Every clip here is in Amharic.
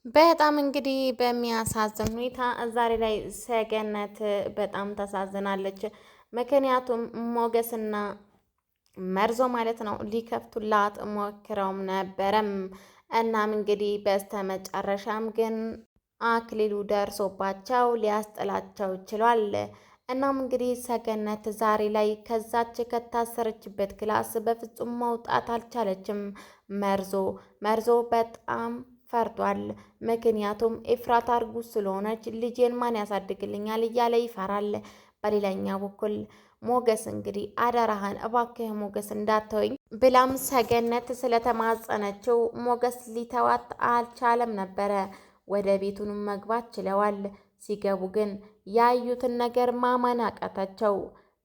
በጣም እንግዲህ በሚያሳዝን ሁኔታ ዛሬ ላይ ሰገነት በጣም ታሳዝናለች። ምክንያቱም ሞገስና መርዞ ማለት ነው ሊከፍቱላት ሞክረውም ነበረም። እናም እንግዲህ በስተመጨረሻም ግን አክሊሉ ደርሶባቸው ሊያስጥላቸው ችሏል። እናም እንግዲህ ሰገነት ዛሬ ላይ ከዛች ከታሰረችበት ክላስ በፍጹም መውጣት አልቻለችም። መርዞ በጣም ፈርቷል። ምክንያቱም ኤፍራታ እርጉዝ ስለሆነች ልጄን ማን ያሳድግልኛል እያለ ይፈራል። በሌላኛ በኩል ሞገስ እንግዲህ አደራህን እባክህ ሞገስ እንዳተወኝ ብላም ሰገነት ስለተማጸነችው ሞገስ ሊተዋት አልቻለም ነበረ። ወደ ቤቱንም መግባት ችለዋል። ሲገቡ ግን ያዩትን ነገር ማመን አቃታቸው።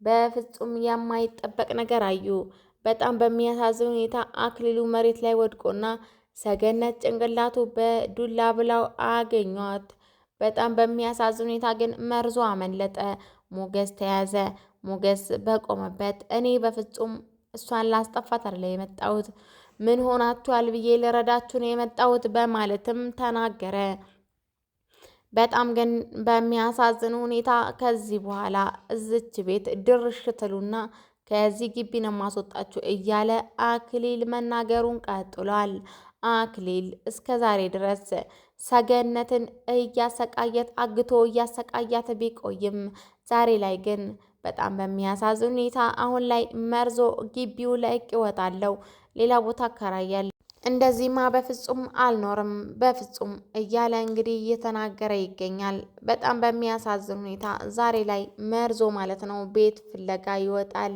በፍጹም የማይጠበቅ ነገር አዩ። በጣም በሚያሳዝን ሁኔታ አክሊሉ መሬት ላይ ወድቆና ሰገነት ጭንቅላቱ በዱላ ብላው አገኟት። በጣም በሚያሳዝን ሁኔታ ግን መርዞ አመለጠ። ሞገስ ተያዘ። ሞገስ በቆመበት እኔ በፍጹም እሷን ላስጠፋት አይደለም የመጣሁት፣ ምን ሆናችኋል ብዬ ልረዳችሁ ነው የመጣሁት በማለትም ተናገረ። በጣም ግን በሚያሳዝን ሁኔታ ከዚህ በኋላ እዝች ቤት ድርሽ ትሉና ከዚህ ግቢ ነው ማስወጣችሁ እያለ አክሊል መናገሩን ቀጥሏል። አክሊል እስከ ዛሬ ድረስ ሰገነትን እያሰቃየት አግቶ እያሰቃያት ቢቆይም ዛሬ ላይ ግን በጣም በሚያሳዝን ሁኔታ አሁን ላይ መርዞ ግቢው ላይ እወጣለሁ፣ ሌላ ቦታ አከራያለሁ፣ እንደዚህማ በፍጹም አልኖርም በፍጹም እያለ እንግዲህ እየተናገረ ይገኛል። በጣም በሚያሳዝን ሁኔታ ዛሬ ላይ መርዞ ማለት ነው ቤት ፍለጋ ይወጣል።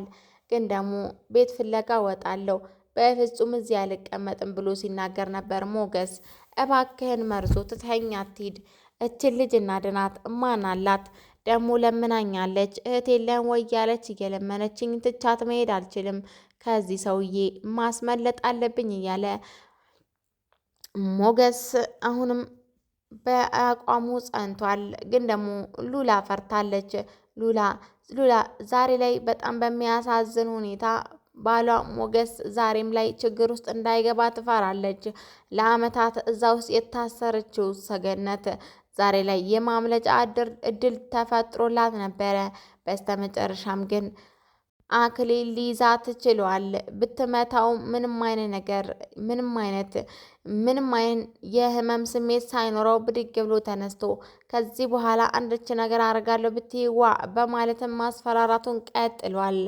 ግን ደግሞ ቤት ፍለጋ እወጣለሁ በፍጹም እዚህ አልቀመጥም ብሎ ሲናገር ነበር ሞገስ። እባክህን መርዞ ትተኸኝ አትሂድ፣ እችን ልጅ እናድናት፣ ማን አላት ደግሞ ለምናኛለች፣ እህት የለም ወይ እያለች እየለመነችኝ ትቻት መሄድ አልችልም፣ ከዚህ ሰውዬ ማስመለጥ አለብኝ እያለ ሞገስ አሁንም በአቋሙ ጸንቷል። ግን ደግሞ ሉላ ፈርታለች። ሉላ ዛሬ ላይ በጣም በሚያሳዝን ሁኔታ ባሏ ሞገስ ዛሬም ላይ ችግር ውስጥ እንዳይገባ ትፈራለች። ለአመታት እዛ ውስጥ የታሰረችው ሰገነት ዛሬ ላይ የማምለጫ እድል ተፈጥሮላት ነበረ። በስተመጨረሻም ግን አክሊል ሊይዛት ችሏል። ብትመታው ምንም አይነት የህመም ስሜት ሳይኖረው ብድግ ብሎ ተነስቶ ከዚህ በኋላ አንድች ነገር አደርጋለሁ ብትይዋ በማለትም ማስፈራራቱን ቀጥሏል።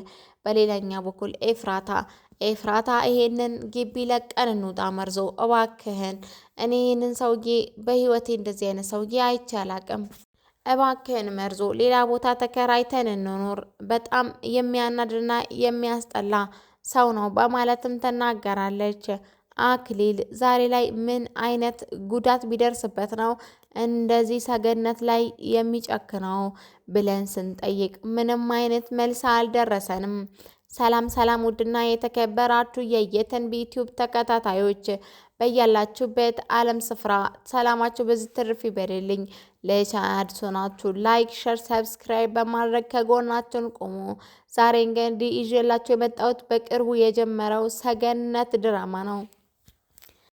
በሌላኛ በኩል ኤፍራታ ይሄንን ግቢ ለቀን እንውጣ መርዞ እባክህን፣ እኔ ይህንን ሰውዬ በህይወቴ እንደዚህ አይነት ሰውዬ አይቼ አላቅም፣ እባክህን መርዞ ሌላ ቦታ ተከራይተን እንኖር፣ በጣም የሚያናድና የሚያስጠላ ሰው ነው በማለትም ትናገራለች። አክሊል ዛሬ ላይ ምን አይነት ጉዳት ቢደርስበት ነው እንደዚህ ሰገነት ላይ የሚጨክነው ብለን ስንጠይቅ ምንም አይነት መልስ አልደረሰንም። ሰላም ሰላም! ውድና የተከበራችሁ የየተንቢ ዩቲዩብ ተከታታዮች በያላችሁበት ዓለም ስፍራ ሰላማችሁ በዚህ ትርፍ ይበልልኝ። ለቻናል ሆናችሁ ላይክ፣ ሸር፣ ሰብስክራይብ በማድረግ ከጎናችን ቆሙ። ዛሬ እንግዲህ ይዤላችሁ የመጣሁት በቅርቡ የጀመረው ሰገነት ድራማ ነው።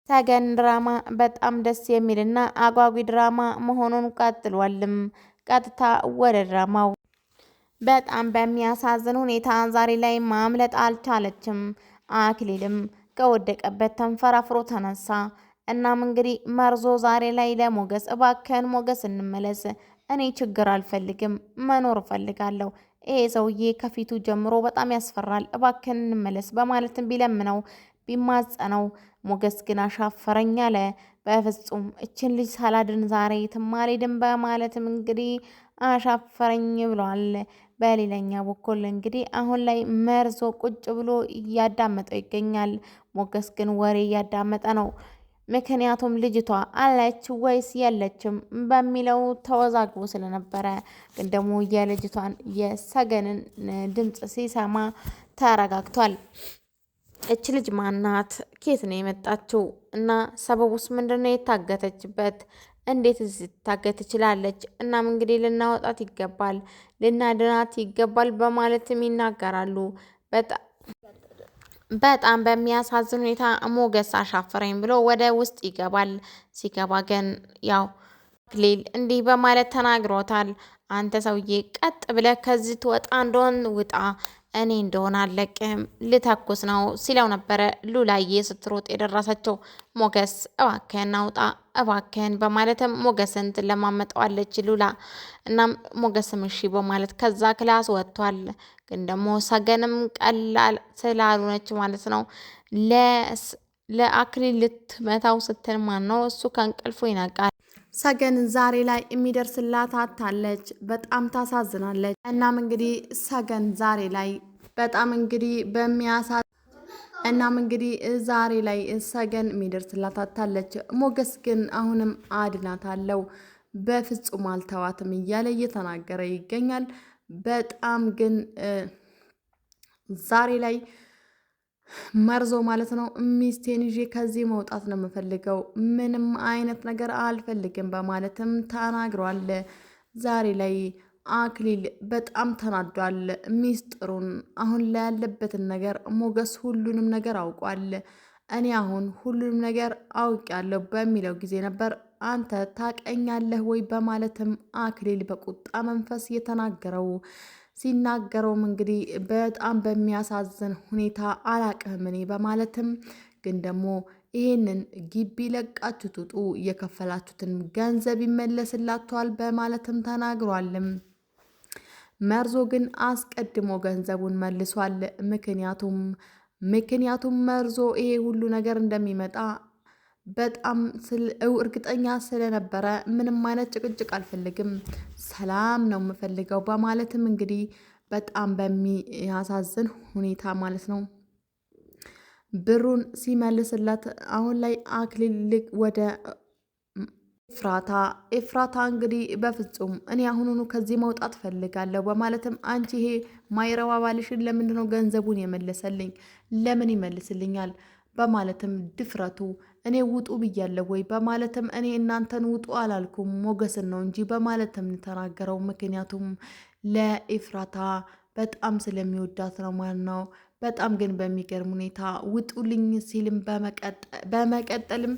ሰገን ድራማ በጣም ደስ የሚልና አጓጊ ድራማ መሆኑን ቀጥሏልም። ቀጥታ ወደ ድራማው። በጣም በሚያሳዝን ሁኔታ ዛሬ ላይ ማምለጥ አልቻለችም። አክሊልም ከወደቀበት ተንፈራፍሮ ተነሳ። እናም እንግዲህ መርዞ ዛሬ ላይ ለሞገስ እባክህን ሞገስ እንመለስ፣ እኔ ችግር አልፈልግም መኖር እፈልጋለሁ፣ ይሄ ሰውዬ ከፊቱ ጀምሮ በጣም ያስፈራል፣ እባክህን እንመለስ በማለትም ቢለምነው ቢማጸነው ሞገስ ግን አሻፈረኝ አለ። በፍጹም እችን ልጅ ሳላድን ዛሬ የትም አልሄድም በማለትም እንግዲህ አሻፈረኝ ብሏል። በሌላኛ በኩል እንግዲህ አሁን ላይ መርዞ ቁጭ ብሎ እያዳመጠው ይገኛል። ሞገስ ግን ወሬ እያዳመጠ ነው። ምክንያቱም ልጅቷ አለች ወይስ የለችም በሚለው ተወዛግቦ ስለነበረ፣ ግን ደግሞ የልጅቷን የሰገንን ድምፅ ሲሰማ ተረጋግቷል። እች ልጅ ማናት? ኬት ነው የመጣችው? እና ሰበቡስ ምንድነው? የታገተችበት እንዴት እዚህ ልታገት ትችላለች? እናም እንግዲህ ልናወጣት ይገባል፣ ልናድናት ይገባል በማለትም ይናገራሉ። በጣም በሚያሳዝን ሁኔታ ሞገስ አሻፈረኝ ብሎ ወደ ውስጥ ይገባል። ሲገባ ግን ያው አክሊል እንዲህ በማለት ተናግሮታል። አንተ ሰውዬ ቀጥ ብለህ ከዚህ ትወጣ እንደሆን ውጣ፣ እኔ እንደሆን አለቅህም፣ ልተኩስ ነው ሲለው ነበረ። ሉላዬ ስትሮጥ የደረሰችው ሞገስ እባክህን አውጣ እባክህን በማለትም ሞገስን ትለማመጠዋለች ሉላ። እናም ሞገስም እሺ በማለት ከዛ ክላስ ወጥቷል። ግን ደግሞ ሰገንም ቀላል ስላልሆነች ማለት ነው ለአክሊል ልትመታው ስትል ማን ነው እሱ ከእንቅልፉ ይነቃል። ሰገን ዛሬ ላይ የሚደርስላት አታለች። በጣም ታሳዝናለች። እናም እንግዲህ ሰገን ዛሬ ላይ በጣም እንግዲህ እናም እንግዲህ ዛሬ ላይ ሰገን የሚደርስላት አታለች። ሞገስ ግን አሁንም አድናታለሁ በፍጹም አልተዋትም እያለ እየተናገረ ይገኛል። በጣም ግን ዛሬ ላይ መርዞ ማለት ነው ሚስቴን ይዤ ከዚህ መውጣት ነው የምፈልገው፣ ምንም አይነት ነገር አልፈልግም በማለትም ተናግሯል። ዛሬ ላይ አክሊል በጣም ተናዷል። ሚስጥሩን አሁን ላይ ያለበትን ነገር ሞገስ ሁሉንም ነገር አውቋል። እኔ አሁን ሁሉንም ነገር አውቄያለሁ በሚለው ጊዜ ነበር አንተ ታቀኛለህ ወይ በማለትም አክሊል በቁጣ መንፈስ የተናገረው። ሲናገረውም እንግዲህ በጣም በሚያሳዝን ሁኔታ አላቅህም እኔ በማለትም ግን ደግሞ ይህንን ግቢ ለቃችሁ ትውጡ፣ እየከፈላችሁትን ገንዘብ ይመለስላችኋል በማለትም ተናግሯልም። መርዞ ግን አስቀድሞ ገንዘቡን መልሷል። ምክንያቱም መርዞ ይሄ ሁሉ ነገር እንደሚመጣ በጣም እርግጠኛ ስለነበረ ምንም አይነት ጭቅጭቅ አልፈልግም፣ ሰላም ነው የምፈልገው በማለትም እንግዲህ በጣም በሚያሳዝን ሁኔታ ማለት ነው ብሩን ሲመልስለት አሁን ላይ አክሊል ወደ ኤፍራታ እንግዲህ በፍጹም እኔ አሁኑኑ ከዚህ መውጣት ፈልጋለሁ በማለትም አንቺ ይሄ ማይረባ ባልሽን ለምንድን ነው ገንዘቡን የመለሰልኝ? ለምን ይመልስልኛል? በማለትም ድፍረቱ እኔ ውጡ ብያለሁ ወይ በማለትም እኔ እናንተን ውጡ አላልኩም ሞገስን ነው እንጂ በማለትም ተናገረው። ምክንያቱም ለኤፍራታ በጣም ስለሚወዳት ነው ማለት ነው። በጣም ግን በሚገርም ሁኔታ ውጡልኝ ሲልም በመቀጠልም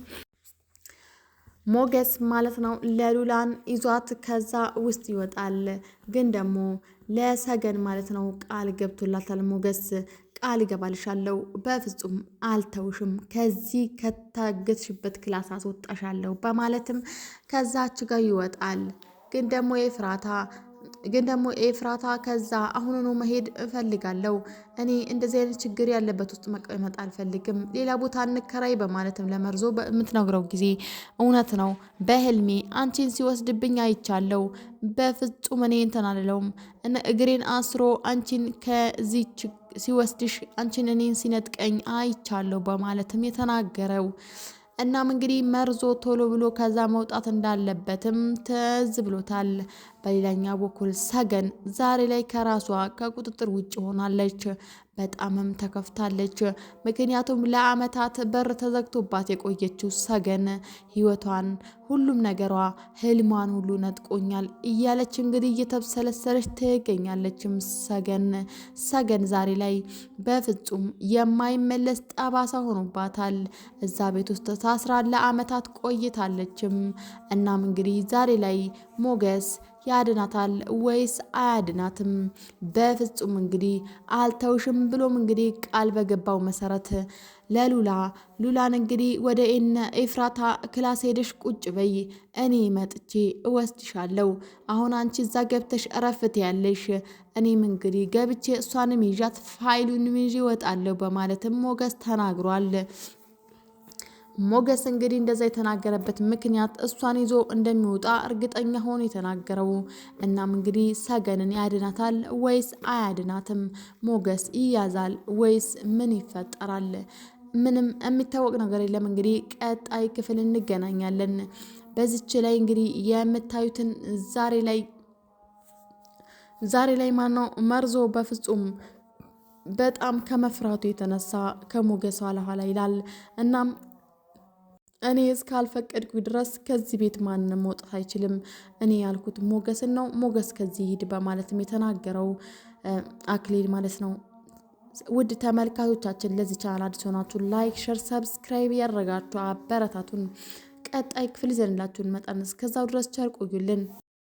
ሞገስ ማለት ነው ለሉላን ይዟት ከዛ ውስጥ ይወጣል። ግን ደግሞ ለሰገን ማለት ነው ቃል ገብቶላታል። ሞገስ ቃል እገባልሻለሁ፣ በፍጹም አልተውሽም፣ ከዚህ ከታገትሽበት ክላስ አስወጣሻለሁ በማለትም ከዛች ጋር ይወጣል። ግን ደግሞ ኤፍራታ ከዛ አሁኑኑ መሄድ እፈልጋለሁ፣ እኔ እንደዚህ አይነት ችግር ያለበት ውስጥ መቀመጥ አልፈልግም፣ ሌላ ቦታ እንከራይ በማለትም ለመርዞ በምትነግረው ጊዜ እውነት ነው በህልሜ አንቺን ሲወስድብኝ አይቻለሁ፣ በፍጹም እኔ እንትን አልለውም፣ እግሬን አስሮ አንቺን ከዚህ ሲወስድሽ አንቺን እኔን ሲነጥቀኝ አይቻለሁ በማለትም የተናገረው። እናም እንግዲህ መርዞ ቶሎ ብሎ ከዛ መውጣት እንዳለበትም ትዝ ብሎታል። በሌላኛ በኩል ሰገን ዛሬ ላይ ከራሷ ከቁጥጥር ውጭ ሆናለች። በጣምም ተከፍታለች። ምክንያቱም ለአመታት በር ተዘግቶባት የቆየችው ሰገን ህይወቷን፣ ሁሉም ነገሯ፣ ህልሟን ሁሉ ነጥቆኛል እያለች እንግዲህ እየተብሰለሰለች ትገኛለችም። ሰገን ዛሬ ላይ በፍጹም የማይመለስ ጠባሳ ሆኖባታል። እዛ ቤት ውስጥ ታስራ ለአመታት ቆይታለችም። እናም እንግዲህ ዛሬ ላይ ሞገስ ያድናታል ወይስ አያድናትም? በፍጹም እንግዲህ አልተውሽም ብሎም እንግዲህ ቃል በገባው መሰረት ሉላን እንግዲህ ወደ ኤፍራታ ክላስ ሄደሽ ቁጭ በይ፣ እኔ መጥቼ እወስድሻለሁ። አሁን አንቺ እዛ ገብተሽ እረፍት ያለሽ፣ እኔም እንግዲህ ገብቼ እሷንም ይዣት ፋይሉንም ይዤ እወጣለሁ በማለትም ሞገስ ተናግሯል። ሞገስ እንግዲህ እንደዛ የተናገረበት ምክንያት እሷን ይዞ እንደሚወጣ እርግጠኛ ሆኖ የተናገረው። እናም እንግዲህ ሰገንን ያድናታል ወይስ አያድናትም? ሞገስ ይያዛል ወይስ ምን ይፈጠራል? ምንም የሚታወቅ ነገር የለም። እንግዲህ ቀጣይ ክፍል እንገናኛለን። በዚች ላይ እንግዲህ የምታዩትን ዛሬ ላይ ማነው መርዞ በፍጹም በጣም ከመፍራቱ የተነሳ ከሞገስ ኋላ ይላል። እናም እኔ እስካልፈቀድኩ ድረስ ከዚህ ቤት ማንም መውጣት አይችልም፣ እኔ ያልኩት ሞገስን ነው፣ ሞገስ ከዚህ ሂድ በማለትም የተናገረው አክሊል ማለት ነው። ውድ ተመልካቾቻችን ለዚህ ቻናል አዲስ ሆናችሁ ላይክ፣ ሸር፣ ሰብስክራይብ ያደረጋችሁ አበረታቱን። ቀጣይ ክፍል ይዘንላችሁ እንመጣለን። እስከዛው ድረስ ቸር ቆዩልን።